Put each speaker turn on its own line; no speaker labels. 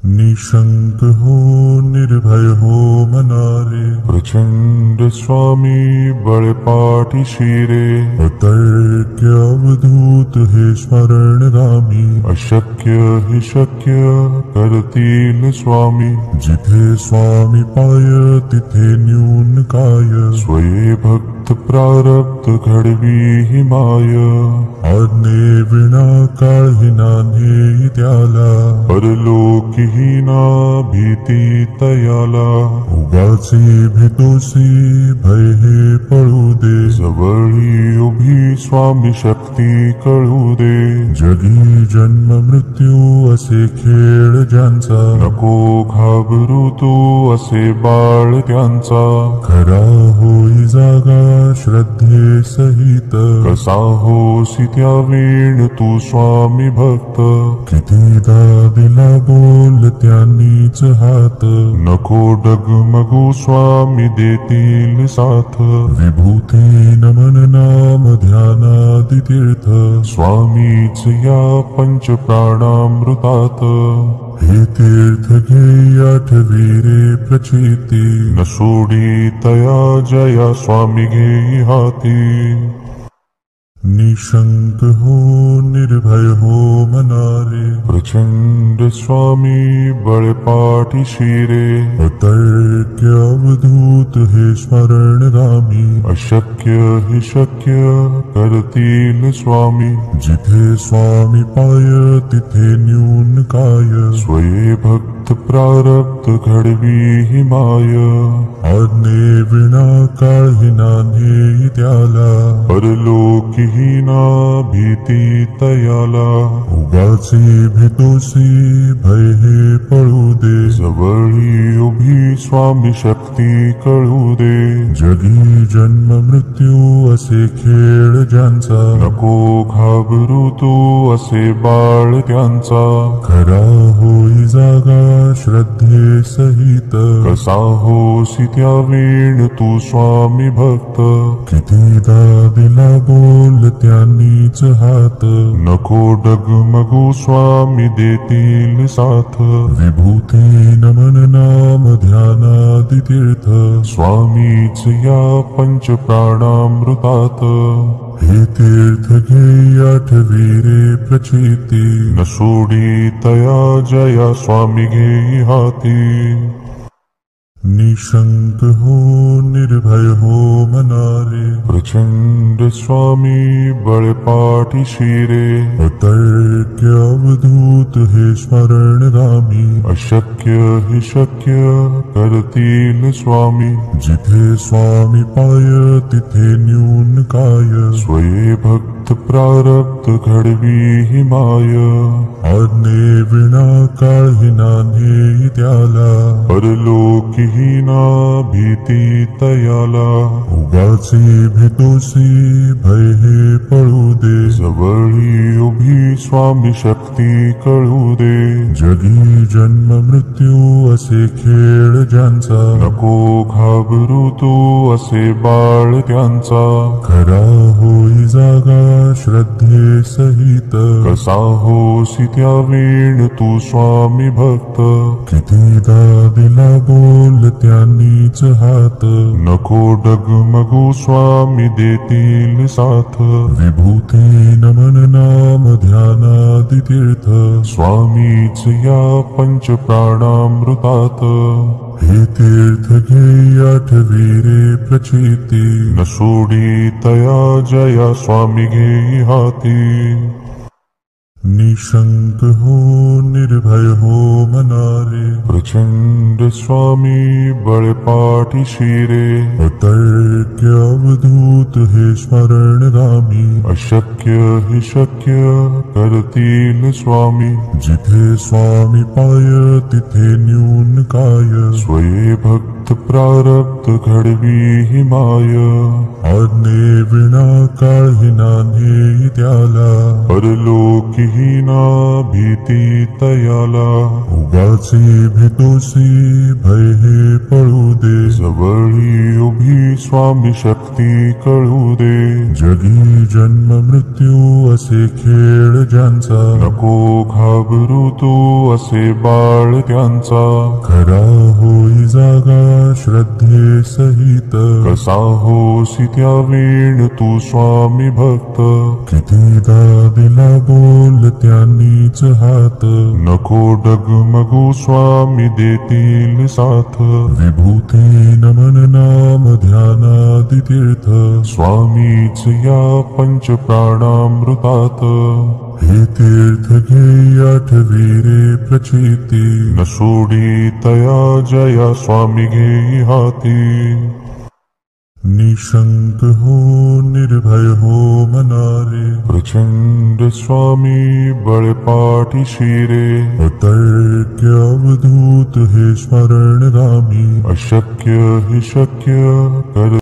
निशंक हो निर्भय हो मनारे,
प्रचंड स्वामी बळपाठी शिरे,
अतर्क्य अवधूत हे स्मरणगामी,
अशक्य हि शक्य करतील स्वामी,
जिथे स्वामी पाय तिथे न्यून काय,
स्वये भक्त प्रारब्ध घडवी हि माय,
आज्ञे विना काळही नान्हे त्याला,
परलोकीहीना भीती तयाला,
उगाचे भेतोसी भय हे पळू दे,
जवळी उभी स्वामी शक्ती कळू दे,
जगी जन्म मृत्यू असे खेळ ज्यांचा,
नको घाबरू तू असे बाळ त्यांचा,
खरा होई जागा श्रद्धे सहित,
कसा होसी त्या वेळ तू स्वामी भक्त,
कितीदा दिला बोल त्यांनीच हात,
नको डगमगू स्वामी देतील साथ,
विभूती नमन नाम ध्यानादि तीर्थ,
स्वामीच या पंच प्राणामृतात,
हे तीर्थ घे आठवी रे प्रचिती,
न सोडी तया जया स्वामी घेई हाती,
निशंक हो निर्भय हो मनारे,
प्रचंड स्वामी बळपाठी शिरे,
अतर्क्य अवधूत हे स्मरणगामी,
अशक्य हि शक्य करतील स्वामी,
जिथे स्वामी पाय तिथे न्यून काय,
स्वये भक्त प्रारब्ध घडवी हि माय,
आज्ञे विना काळही नान्हे त्याला,
परलोकीहीना भीती तयाला,
उगाचे भेतोसी भय हे पळू दे,
जवळी उभी स्वामी शक्ती कळू दे,
जगी जन्म मृत्यू असे खेळ ज्यांचा,
नको घाबरू तू असे बाळ त्यांचा,
खरा होई जागा श्रद्धे सहित,
कसा होसी त्या वेळ तू स्वामी भक्त,
कितीदा दिला बोल त्यांनीच हात,
नको डगमगू स्वामी देतील साथ,
विभूती नमन नाम ध्यानादि तीर्थ,
स्वामीच या पंच प्राणामृतात,
हे तीर्थ घे आठवी रे प्रचिती,
न सोडी तया जया स्वामी घेई हाती,
निशंक हो निर्भय हो मनारे,
प्रचंड स्वामी बळपाठी शिरे,
अतर्क्य अवधूत हे स्मरणगामी,
अशक्य हि शक्य करतील स्वामी,
जिथे स्वामी पाय तिथे न्यून काय,
स्वये भक्त प्रारब्ध घडवी हि माय,
आज्ञे विना काळही नान्हे त्याला,
परलोकीहीना भीती तयाला,
उगाचे भेतोसी भय हे पळू दे,
जवळी उभी स्वामी शक्ती कळू दे,
जगी जन्म मृत्यू असे खेळ ज्यांचा,
नको घाबरू तू असे बाळ त्यांचा,
खरा होई जागा श्रद्धे सहित,
कसा होसी त्या वेळ तू स्वामी भक्त,
कितीदा दिला बोल त्यांनीच हात,
नको डगमगू स्वामी देतील साथ,
विभूती नमन नाम ध्यानादि तीर्थ,
स्वामीच या पंच प्राणामृतात,
हे तीर्थ घे आठवी रे प्रचिती,
न सोडी तया जया स्वामी घेई हाती,
निशंक हो निर्भय हो मनारे,
प्रचंड स्वामी बळपाठी शिरे,
अतर्क्य अवधूत हे स्मरणगामी,
अशक्य हि शक्य करतील स्वामी,
जिथे स्वामी पाय तिथे न्यून काय,
स्वये भक्त प्रारब्ध घडवी हि माय,
आज्ञे विना काळही नान्हे त्याला,
परलोकीहीना भीती तयाला,
उगाचे भेतोसी भय हे पळू दे,
जवळी उभी स्वामी शक्ती भक्ती कळू दे.
जगी जन्म मृत्यू असे खेळ ज्यांचा,
नको घाबरू तू असे बाळ त्यांचा.
खरा होई जागा श्रद्धे सहित,
कसा होसी त्या वेळ तू स्वामी भक्त.
कितीदा दिला बोल त्यांनीच हात,
नको डगमगू स्वामी देतील साथ.
विभूती नमन नाम ध्यानादि तीर्थ,
स्वामीच या पंच प्राणामृतात.
हे तीर्थ घे आठवी रे प्रचिती,
न सोडी तया जया स्वामी घेई हाती.
निशंक हो निर्भय हो मनारे,
प्रचंड स्वामी बळपाठी शिरे.
अतर्क्य अवधूत हे स्मरणगामी,
अशक्य हे शक्य कर